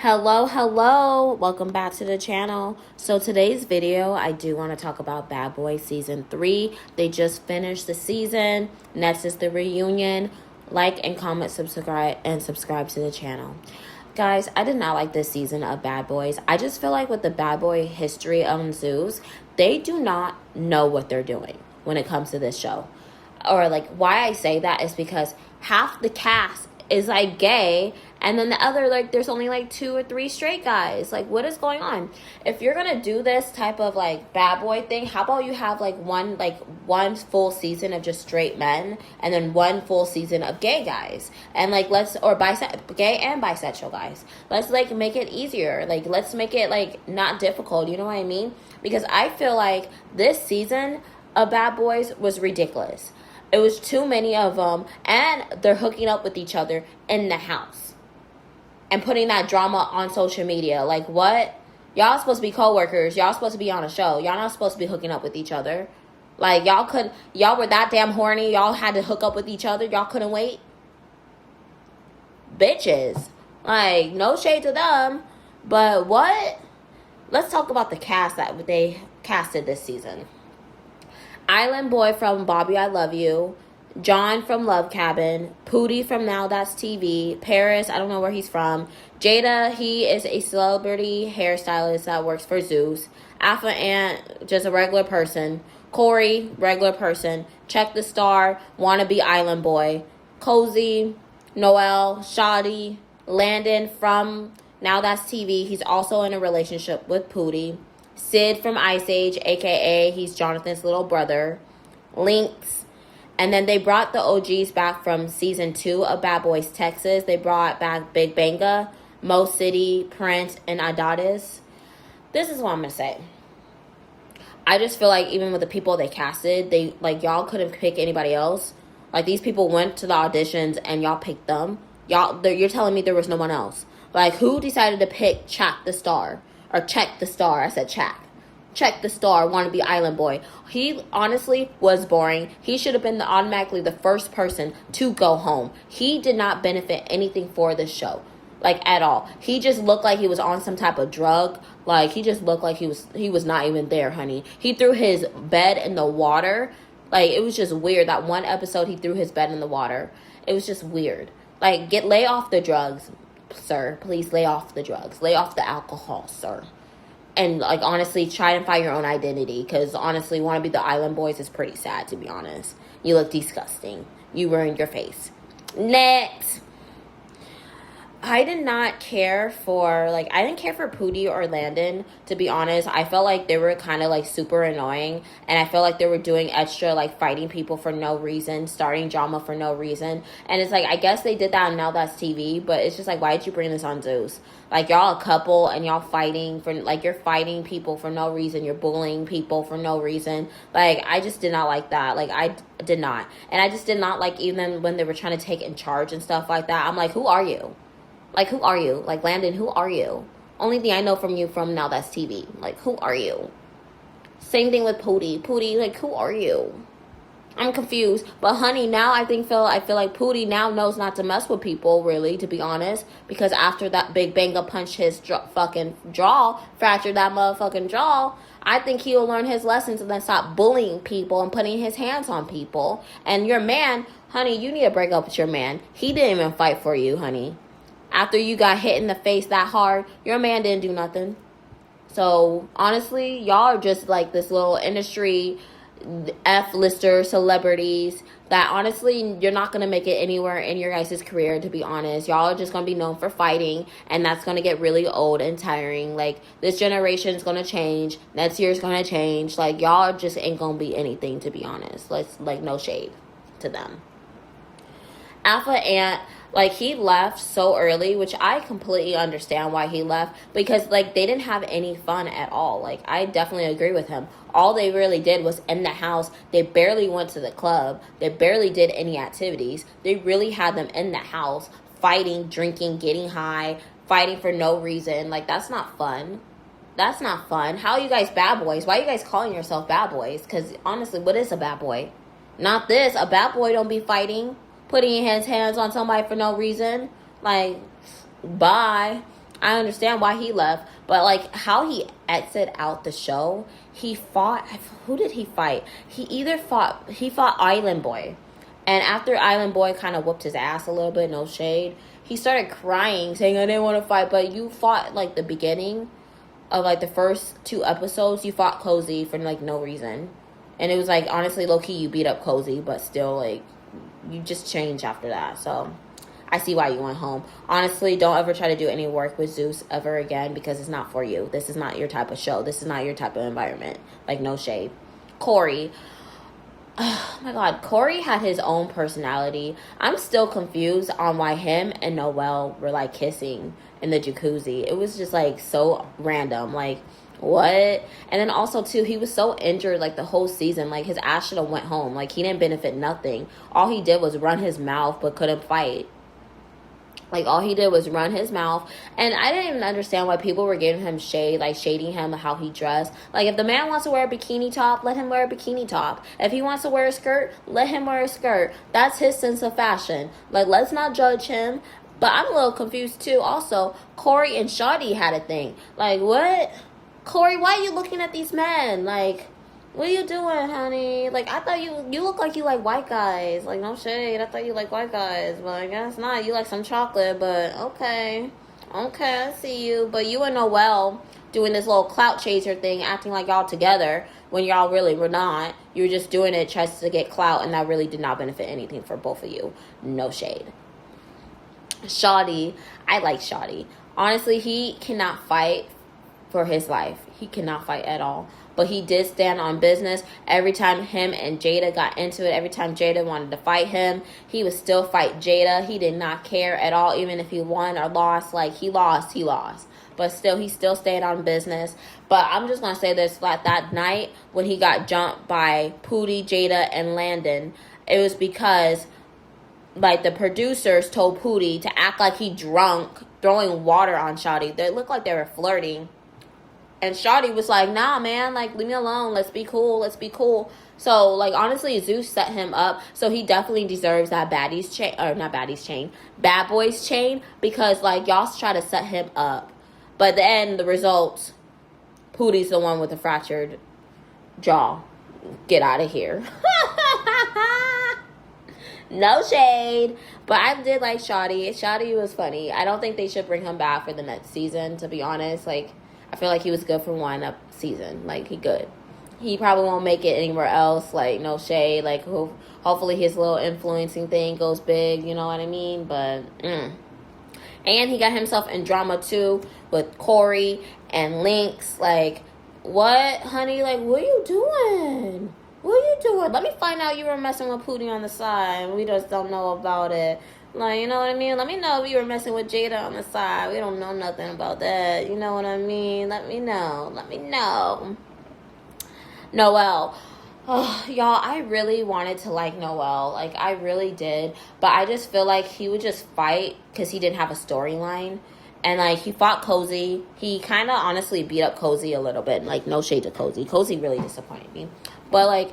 Hello, welcome back to the channel. So today's video, I do want to talk about Bad Boys Season 3. They just finished the season. Next is the reunion. Like and comment, subscribe to the channel. Guys, I did not like this season of Bad Boys. I just feel like with the Bad Boy history on Zeus, they do not know what they're doing when it comes to this show. Or like why I say that is because half the cast is like gay, and then the other, like, there's only like 2 or 3 straight guys. Like, what is going on? If you're gonna do this type of like bad boy thing, how about you have like one full season of just straight men and then one full season of gay guys, and like gay and bisexual guys. Let's like make it easier. Like, let's make it like not difficult. You know what I mean? Because I feel like this season of Bad Boys was ridiculous. It was too many of them, and they're hooking up with each other in the house and putting that drama on social media. Like, what? Y'all supposed to be co-workers. Y'all supposed to be on a show. Y'all not supposed to be hooking up with each other. Like, y'all were that damn horny. Y'all had to hook up with each other. Y'all couldn't wait. Bitches. Like, no shade to them. But what? Let's talk about the cast that they casted this season. Island Boy from Bobby I Love You, John from Love Cabin, Pootie from Now That's TV, Paris, I don't know where he's from, Jada, he is a celebrity hairstylist that works for Zeus, Alpha Ant, just a regular person, Corey, regular person, Check the Star, Wannabe Island Boy, Cozy, Noel, Shotty, Landon from Now That's TV, he's also in a relationship with Pootie, Sid from Ice Age, a.k.a. he's Jonathan's little brother. Lynx. And then they brought the OGs back from Season 2 of Bad Boys Texas. They brought back Big Banga, Mo City, Prince, and Adatis. This is what I'm going to say. I just feel like even with the people they casted, y'all couldn't pick anybody else. Like, these people went to the auditions and y'all picked them. You're telling me there was no one else. Like, who decided to pick Check the Star? Or Check the Star. I said Check. Check the Star, Wannabe Island Boy. He honestly was boring. He should have been automatically the first person to go home. He did not benefit anything for this show. Like, at all. He just looked like he was on some type of drug. Like, he just looked like he was not even there, honey. He threw his bed in the water. Like, it was just weird. That one episode, he threw his bed in the water. It was just weird. Like, lay off the drugs. Sir, please lay off the drugs. Lay off the alcohol, sir. And, like, honestly, try and find your own identity. Because, honestly, Wannabe the Island Boys is pretty sad, to be honest. You look disgusting. You ruined your face. Next. I did not care for, I didn't care for Pootie or Landon, to be honest. I felt like they were kind of, super annoying. And I felt like they were doing extra, fighting people for no reason, starting drama for no reason. And it's I guess they did that on Now That's TV, but it's just why did you bring this on Zeus? Y'all a couple and y'all fighting for, you're fighting people for no reason. You're bullying people for no reason. I just did not like that. I did not. And I just did not even when they were trying to take in charge and stuff like that. I'm like, who are you? Who are you? Landon, who are you? Only thing I know from you from Now That's TV. Who are you? Same thing with Pootie. Pootie, who are you? I'm confused. But, honey, now I feel like Pootie now knows not to mess with people, really, to be honest. Because after that Big Banga punched his fucking jaw, fractured that motherfucking jaw, I think he'll learn his lessons and then stop bullying people and putting his hands on people. And your man, honey, you need to break up with your man. He didn't even fight for you, honey. After you got hit in the face that hard, your man didn't do nothing. So, honestly, y'all are just this little industry F-lister celebrities that, honestly, you're not going to make it anywhere in your guys' career, to be honest. Y'all are just going to be known for fighting, and that's going to get really old and tiring. This generation is going to change. Next year is going to change. Y'all just ain't going to be anything, to be honest. No shade to them. Alpha Ant, he left so early, which I completely understand why he left, because, they didn't have any fun at all. I definitely agree with him. All they really did was in the house. They barely went to the club. They barely did any activities. They really had them in the house, fighting, drinking, getting high, fighting for no reason. That's not fun. That's not fun. How are you guys bad boys? Why are you guys calling yourself bad boys? Because, honestly, what is a bad boy? Not this. A bad boy don't be fighting, putting his hands on somebody for no reason. Bye. I understand why he left, but like how he exited out the show, he fought. Who did he fight? He fought Island Boy, and after Island Boy kind of whooped his ass a little bit, no shade, he started crying, saying I didn't want to fight. But you fought like the beginning of like the first 2 episodes. You fought Cozy for like no reason, and it was like honestly low key you beat up Cozy, but still like you just changed after that. So I see why you went home. Honestly, don't ever try to do any work with Zeus ever again because it's not for you. This is not your type of show. This is not your type of environment. Like, no shade. Corey. Oh, my God. Corey had his own personality. I'm still confused on why him and Noel were, like, kissing in the jacuzzi. It was just, like, so random. Like, what? And then also, too, he was so injured, like, the whole season. Like, his ass should have went home. Like, he didn't benefit nothing. All he did was run his mouth but couldn't fight. Like, all he did was run his mouth. And I didn't even understand why people were giving him shade, like, shading him how he dressed. Like, if the man wants to wear a bikini top, let him wear a bikini top. If he wants to wear a skirt, let him wear a skirt. That's his sense of fashion. Like, let's not judge him. But I'm a little confused, too. Also, Corey and Shotty had a thing. Like, what? Corey, why are you looking at these men? Like, what are you doing, honey? Like, I thought you look like you like white guys. Like, no shade. I thought you like white guys. But I guess not. You like some chocolate, but okay. Okay, I see you. But you and Noel doing this little clout chaser thing, acting like y'all together when y'all really were not. You were just doing it just to get clout, and that really did not benefit anything for both of you. No shade. Shotty. I like Shotty. Honestly, he cannot fight for his life. He cannot fight at all. But he did stand on business. Every time him and Jada got into it, every time Jada wanted to fight him, he would still fight Jada. He did not care at all, even if he won or lost. Like, he lost. But still, he still stayed on business. But I'm just going to say this, that night when he got jumped by Pootie, Jada, and Landon, it was because, like, the producers told Pootie to act like he drunk, throwing water on Shotty. They looked like they were flirting. And Shotty was like, nah, man, like, leave me alone. Let's be cool. So, like, honestly, Zeus set him up. So, he definitely deserves that bad boys chain. Because, like, y'all try to set him up. But then, the result, Pootie's the one with the fractured jaw. Get out of here. No shade. But I did like Shotty. Shotty was funny. I don't think they should bring him back for the next season, to be honest. Like, I feel like he was good for one up season. Like, he good. He probably won't make it anywhere else. Like, no shade. Like, hopefully his little influencing thing goes big. You know what I mean? But, And he got himself in drama, too, with Corey and Lynx. Like, what, honey? Like, what are you doing? Let me find out you were messing with Pootie on the side. We just don't know about it. Like, you know what I mean? Let me know if you were messing with Jada on the side. We don't know nothing about that. You know what I mean? Let me know. Noel. Oh, y'all, I really wanted to like Noel. Like, I really did. But I just feel like he would just fight because he didn't have a storyline. And, like, he fought Cozy. He kind of honestly beat up Cozy a little bit. Like, no shade to Cozy. Cozy really disappointed me. But, like,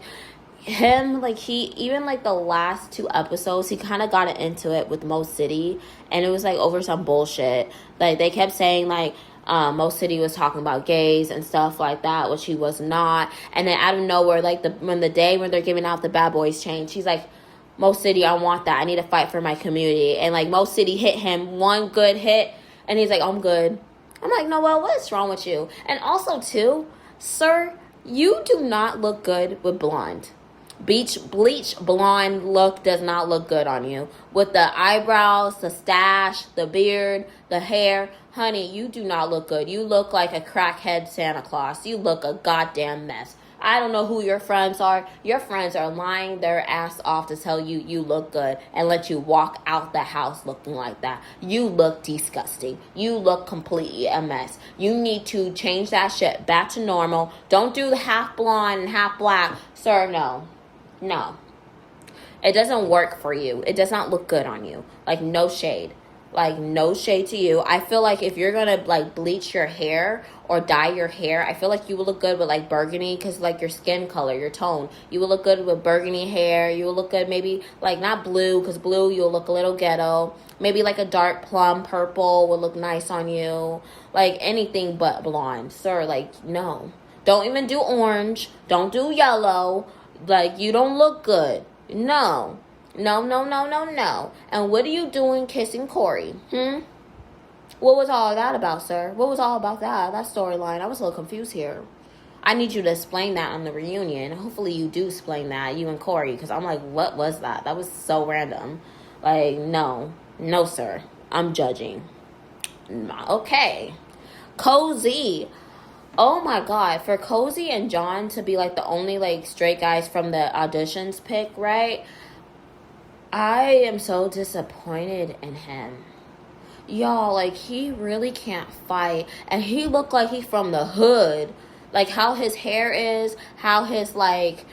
him, like, he, even, like, the last 2 episodes, he kind of got into it with Mo City. And it was, like, over some bullshit. Like, they kept saying, like, Mo City was talking about gays and stuff like that, which he was not. And then out of nowhere, like, when they're giving out the bad boys chain, she's like, Mo City, I want that. I need to fight for my community. And, like, Mo City hit him one good hit. And he's like, I'm good. I'm like, Noel, what is wrong with you? And also, too, sir, you do not look good with blonde. Bleach blonde look does not look good on you. With the eyebrows, the stash, the beard, the hair. Honey, you do not look good. You look like a crackhead Santa Claus. You look a goddamn mess. I don't know who your friends are. Your friends are lying their ass off to tell you you look good and let you walk out the house looking like that. You look disgusting. You look completely a mess. You need to change that shit back to normal. Don't do the half blonde and half black. Sir, no. It doesn't work for you. It does not look good on you. Like, no shade. Like, no shade to you. I feel like if you're gonna like bleach your hair or dye your hair, I feel like you would look good with like burgundy, because like your skin color, your tone, you would look good with burgundy hair. You would look good maybe like not blue, because blue you'll look a little ghetto. Maybe like a dark plum purple would look nice on you. Like anything but blonde, sir. Like, no, don't even do orange, don't do yellow. Like, you don't look good. No. No, no, no, no, no. And what are you doing kissing Corey? What was all that about, sir? What was all about that storyline? I was a little confused here. I need you to explain that on the reunion. Hopefully you do explain that, you and Corey, because I'm like, what was that? That was so random. Like, no. No, sir. I'm judging. Okay. Cozy. Oh my god, for Cozy and John to be like the only like straight guys from the auditions pick, right? I am so disappointed in him. Y'all, like, he really can't fight. And he looked like he's from the hood. Like, how his hair is, how his, like,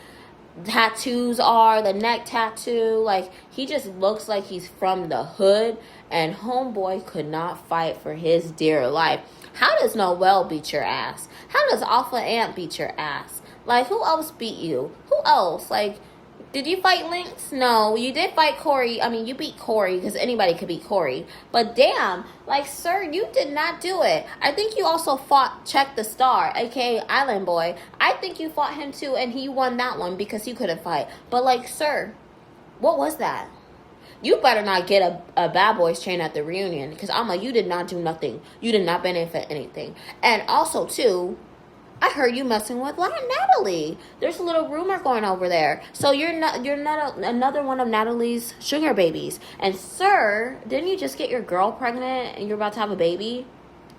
tattoos are, the neck tattoo. Like, he just looks like he's from the hood. And homeboy could not fight for his dear life. How does Noel beat your ass? How does Alpha Ant beat your ass? Like, who else beat you? Who else? Like, did you fight Lynx? No, you did fight Corey. I mean, you beat Corey, because anybody could beat Corey. But damn, like, sir, you did not do it. I think you also fought Check the Star, aka Island Boy. I think you fought him too, and he won that one because he couldn't fight. But, like, sir, what was that? You better not get a bad boys chain at the reunion, because I'm like, you did not do nothing. You did not benefit anything. And also, too, I heard you messing with Natalie. There's a little rumor going over there. So you're not another one of Natalie's sugar babies. And sir, didn't you just get your girl pregnant and you're about to have a baby?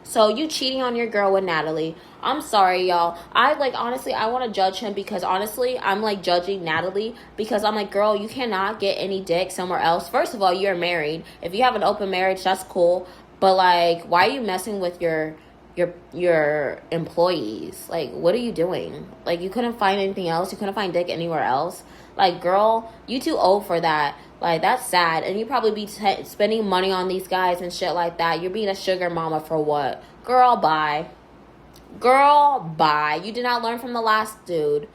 So you cheating on your girl with Natalie. I'm sorry, y'all. Honestly, I want to judge him, because honestly, I'm like judging Natalie, because I'm like, girl, you cannot get any dick somewhere else. First of all, you're married. If you have an open marriage, that's cool. But like, why are you messing with your employees? Like, what are you doing? Like, you couldn't find anything else? You couldn't find dick anywhere else? Like, girl, you too old for that. Like, that's sad. And you probably be spending money on these guys and shit like that. You're being a sugar mama for what? Girl, bye. Girl, bye. You did not learn from the last dude.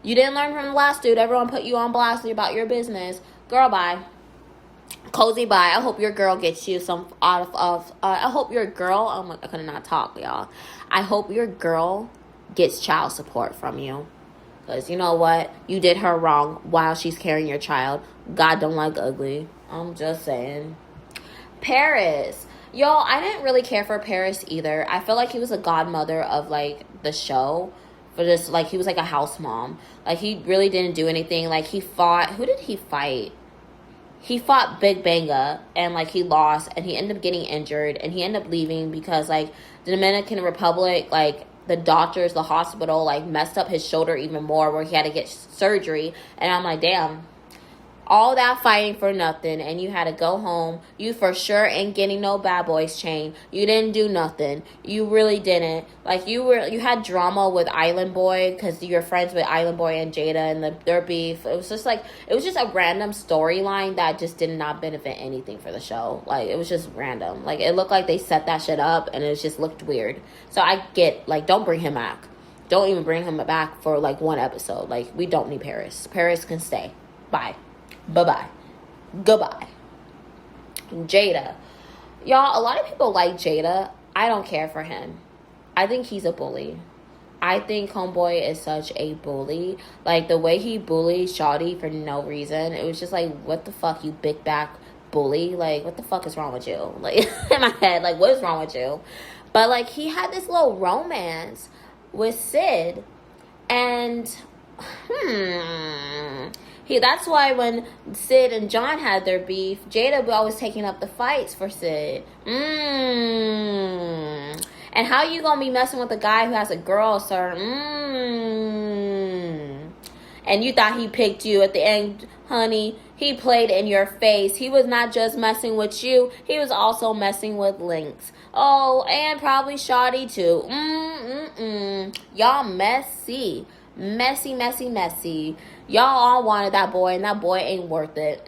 You didn't learn from the last dude. Everyone put you on blast about your business. Girl, bye. Cozy, bye. I hope your girl gets you some I hope your girl, oh my, I could not talk, y'all. I hope your girl gets child support from you. Because you know what? You did her wrong while she's carrying your child. God don't like ugly. I'm just saying. Paris. Y'all, I didn't really care for Paris either. I feel like he was a godmother of, like, the show. For just, like, he was like a house mom. Like, he really didn't do anything. Like, he fought. Who did he fight? He fought Big Banga, and, like, he lost, and he ended up getting injured, and he ended up leaving because, like, the Dominican Republic, like, the doctors, the hospital, like, messed up his shoulder even more, where he had to get surgery, and I'm like, damn, all that fighting for nothing, and you had to go home. You for sure ain't getting no bad boys chain. You didn't do nothing. You really didn't. Like, you had drama with Island Boy, because you're friends with Island Boy and Jada and their beef. It was just a random storyline that just did not benefit anything for the show. Like, it was just random. Like, it looked like they set that shit up, and it just looked weird. So I get, like, don't bring him back. Don't even bring him back for, like, one episode. Like, we don't need Paris. Paris can stay. Bye. Bye-bye. Goodbye. Jada. Y'all, a lot of people like Jada. I don't care for him. I think he's a bully. I think homeboy is such a bully. Like, the way he bullied Shotty for no reason. It was just like, what the fuck, you big back bully? Like, what the fuck is wrong with you? Like, in my head, like, what is wrong with you? But, like, he had this little romance with Sid. And, that's why when Sid and John had their beef, Jada was always taking up the fights for Sid. And how you gonna be messing with a guy who has a girl, sir? And you thought he picked you at the end, honey. He played in your face. He was not just messing with you. He was also messing with Lynx. Oh, and probably Shotty too. Y'all messy. Messy. Y'all all wanted that boy, and that boy ain't worth it.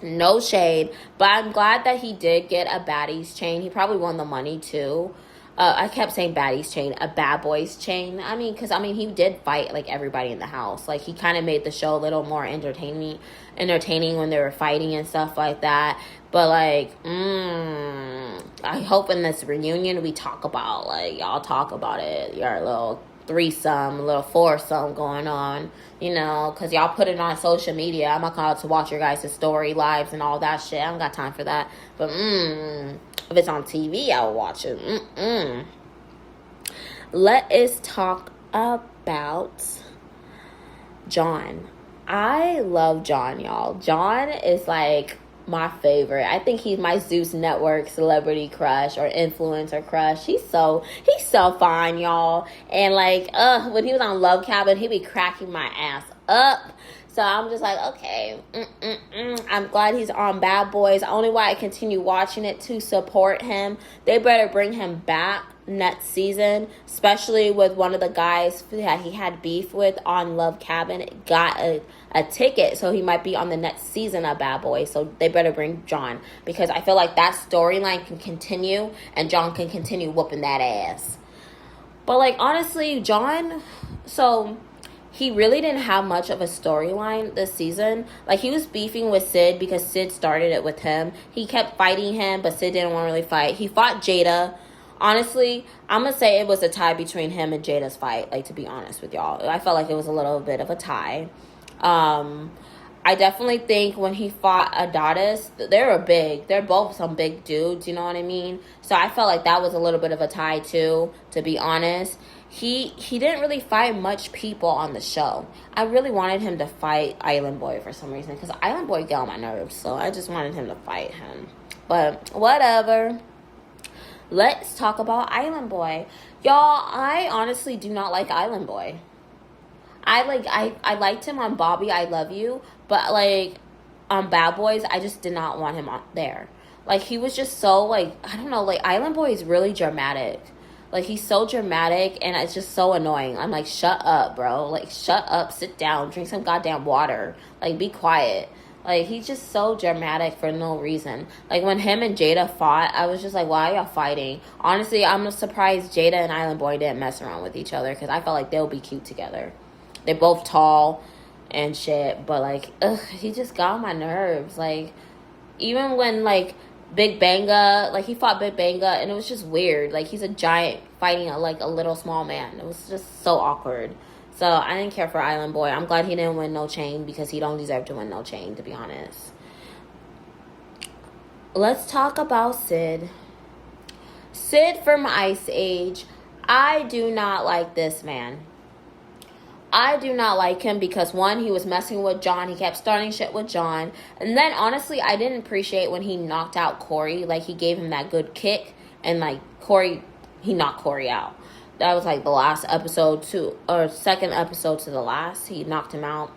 No shade, but I'm glad that he did get a baddies chain. He probably won the money too. I kept saying baddies chain, a bad boys chain. I mean, because he did fight like everybody in the house. Like he kind of made the show a little more entertaining when they were fighting and stuff like that. But like, I hope in this reunion we talk about, like, y'all talk about it. Your little threesome, little foursome going on, because y'all put it on social media. I'm not called to watch your guys' story lives and all that shit. I don't got time for that. But if it's on TV, I'll watch it. Let us talk about John. I love John, y'all. John is like my favorite. I think he's my Zeus Network celebrity crush or influencer crush. He's so fine, y'all. And like, when he was on Love Cabin, he'd be cracking my ass up. So I'm just like, okay, I'm glad he's on Bad Boys. Only why I continue watching it to support him. They better bring him back next season, especially with one of the guys that he had beef with on Love Cabin got a ticket, so he might be on the next season of Bad Boys. So they better bring John, because I feel like that storyline can continue and John can continue whooping that ass. But like, honestly, John, so he really didn't have much of a storyline this season. Like, he was beefing with Sid because Sid started it with him. He kept fighting him, but Sid didn't want to really fight. He fought Jada. Honestly, I'm going to say it was a tie between him and Jada's fight, like, to be honest with y'all. I felt like it was a little bit of a tie. I definitely think when he fought Adonis, they're both some big dudes, you know what I mean? So I felt like that was a little bit of a tie too, to be honest. He didn't really fight much people on the show. I really wanted him to fight Island Boy for some reason, because Island Boy got on my nerves, so I just wanted him to fight him. But whatever. Let's talk about Island Boy. Y'all, I honestly do not like Island Boy. I liked him on Bobby, I Love You, but like on Bad Boys, I just did not want him on there. Like, he was just so, like, I don't know, like, Island Boy is really dramatic. Like, he's so dramatic, and it's just so annoying. I'm like, shut up, bro. Like, shut up, sit down, drink some goddamn water. Like, be quiet. Like, he's just so dramatic for no reason. Like, when him and Jada fought, I was just like, why are y'all fighting? Honestly, I'm surprised Jada and Island Boy didn't mess around with each other, because I felt like they'll be cute together. They're both tall and shit, but, like, he just got on my nerves. Like, even when, like, Big Banga, like, he fought Big Banga, and it was just weird. Like, he's a giant fighting a little small man. It was just so awkward. So I didn't care for Island Boy. I'm glad he didn't win no chain, because he don't deserve to win no chain, to be honest. Let's talk about Sid. Sid from Ice Age. I do not like this man. I do not like him because, one, he was messing with John. He kept starting shit with John. And then, honestly, I didn't appreciate when he knocked out Corey. Like, he gave him that good kick. And, like, he knocked Corey out. That was, like, the last episode second episode to the last. He knocked him out.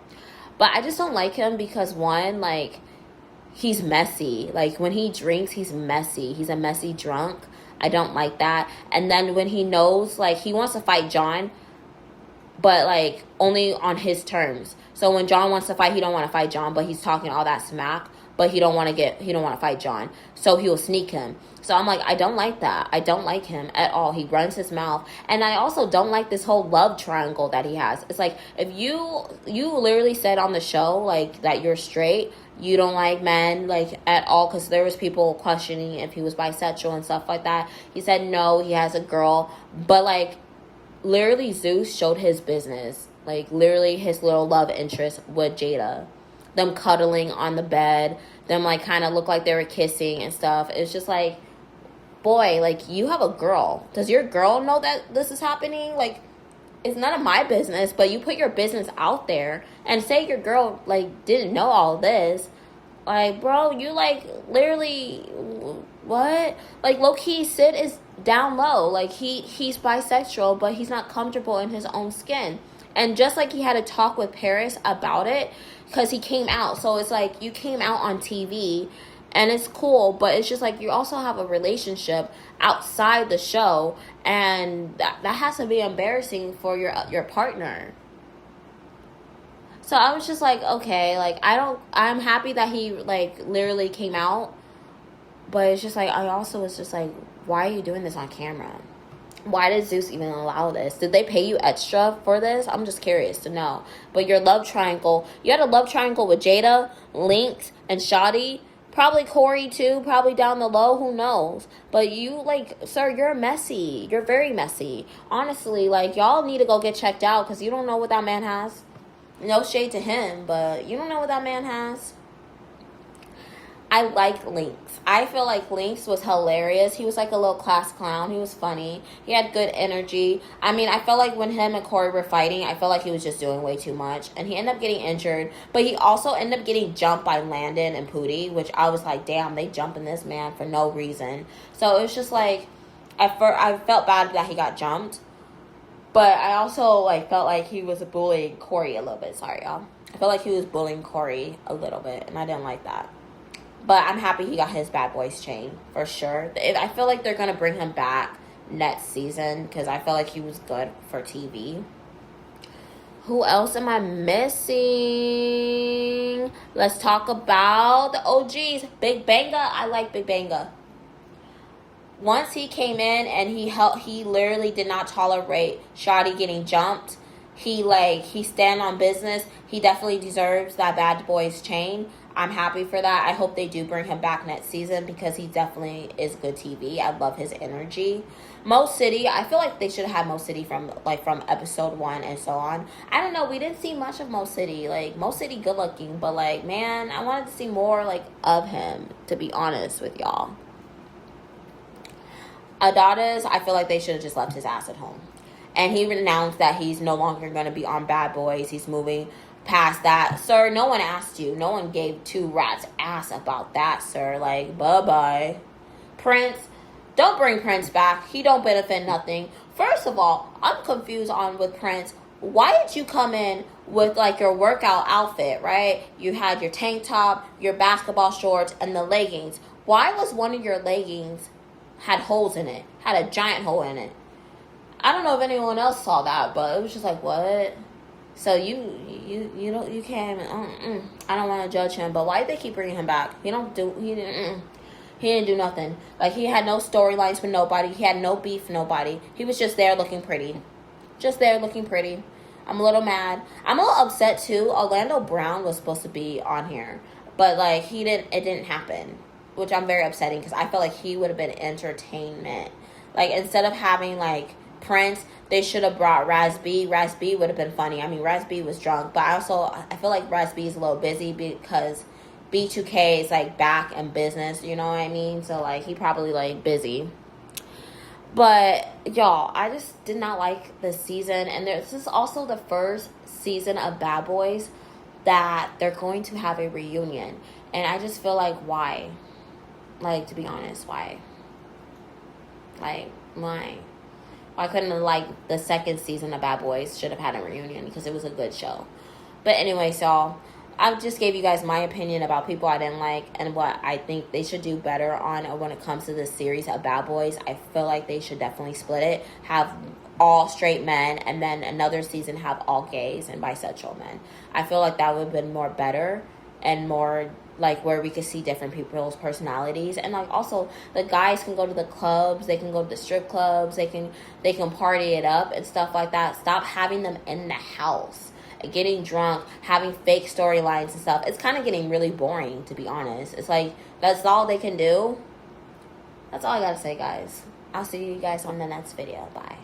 But I just don't like him because, one, like, he's messy. Like, when he drinks, he's messy. He's a messy drunk. I don't like that. And then when he knows, like, he wants to fight John, but, like, only on his terms. So when John wants to fight, he don't want to fight John, but he's talking all that smack, but he don't want to fight John. So he will sneak him. So I'm like, I don't like that. I don't like him at all. He runs his mouth. And I also don't like this whole love triangle that he has. It's like, if you literally said on the show, like, that you're straight, you don't like men, like, at all, because there was people questioning if he was bisexual and stuff like that. He said no, he has a girl, but, like, literally Zeus showed his business. Like, literally his little love interest with Jada. Them cuddling on the bed. Them, like, kind of look like they were kissing and stuff. It's just like, boy, like, you have a girl. Does your girl know that this is happening? Like, it's none of my business, but you put your business out there and say your girl, like, didn't know all this. Like, bro, you, like, literally, what? Like, low-key, Sid is down low. Like, he's bisexual, but he's not comfortable in his own skin. And just like he had a talk with Paris about it, because he came out. So it's like, you came out on TV, and it's cool, but it's just like, you also have a relationship outside the show, and that has to be embarrassing for your partner. So I was just like, okay, like I'm happy that he like literally came out, but it's just like I also was just like, why are you doing this on camera? Why did Zeus even allow this? Did they pay you extra for this? I'm just curious to know. But your love triangle, you had a love triangle with Jada, Lynx, and Shotty. Probably Corey too, probably down the low, who knows? But you, like, sir, you're messy. You're very messy. Honestly, like, y'all need to go get checked out because you don't know what that man has. No shade to him, but you don't know what that man has. I like Lynx. I feel like Lynx was hilarious. He was like a little class clown. He was funny. He had good energy. I mean, I felt like when him and Corey were fighting, I felt like he was just doing way too much. And he ended up getting injured. But he also ended up getting jumped by Landon and Pootie, which I was like, damn, they jumping this man for no reason. So it was just like, I felt bad that he got jumped. But I also like felt like he was bullying Corey a little bit. Sorry, y'all. I felt like he was bullying Corey a little bit. And I didn't like that. But I'm happy he got his Bad Boys chain, for sure. I feel like they're going to bring him back next season because I feel like he was good for TV. Who else am I missing? Let's talk about the OGs. Big Banga. I like Big Banga. Once he came in and he literally did not tolerate Shotty getting jumped. He stand on business. He definitely deserves that Bad Boys chain. I'm happy for that. I hope they do bring him back next season because he definitely is good TV. I love his energy. Mo City, I feel like they should have had Mo City from episode 1 and so on. I don't know. We didn't see much of Mo City. Like, Mo City good looking, but like, man, I wanted to see more like of him, to be honest with y'all. Adonis, I feel like they should have just left his ass at home. And he announced that he's no longer going to be on Bad Boys. He's moving past that. Sir, no one asked you. No one gave two rats ass about that, sir. Like, bye-bye. Prince, don't bring Prince back. He don't benefit nothing. First of all, I'm confused with Prince. Why did you come in with, like, your workout outfit, right? You had your tank top, your basketball shorts, and the leggings. Why was one of your leggings had holes in it? Had a giant hole in it. I don't know if anyone else saw that, but it was just like, what? So you can't even, I don't want to judge him, but why did they keep bringing him back? He didn't do nothing. Like, he had no storylines with nobody. He had no beef with nobody. He was just there looking pretty. Just there looking pretty. I'm a little mad. I'm a little upset too. Orlando Brown was supposed to be on here, but like it didn't happen, which I'm very upsetting because I felt like he would have been entertainment. Like, instead of having like Prince, they should have brought Raz B. Raz B would have been funny. I mean, Raz B was drunk, but I feel like Raz B is a little busy because B2K is like back in business, you know what I mean? So like he probably like busy. But y'all, I just did not like this season, and this is also the first season of Bad Boys that they're going to have a reunion, and I just feel like, why? Like, to be honest, why? Like, why? Why couldn't, like, the second season of Bad Boys should have had a reunion because it was a good show. But anyway, so I just gave you guys my opinion about people I didn't like and what I think they should do better on when it comes to this series of Bad Boys. I feel like they should definitely split it, have all straight men, and then another season have all gays and bisexual men. I feel like that would have been more better and more like where we could see different people's personalities, and like also the guys can go to the clubs, they can go to the strip clubs, they can party it up and stuff like that. Stop having them in the house getting drunk, having fake storylines and stuff. It's kind of getting really boring, to be honest. It's like that's all they can do. That's all I gotta say, guys. I'll see you guys on the next video. Bye.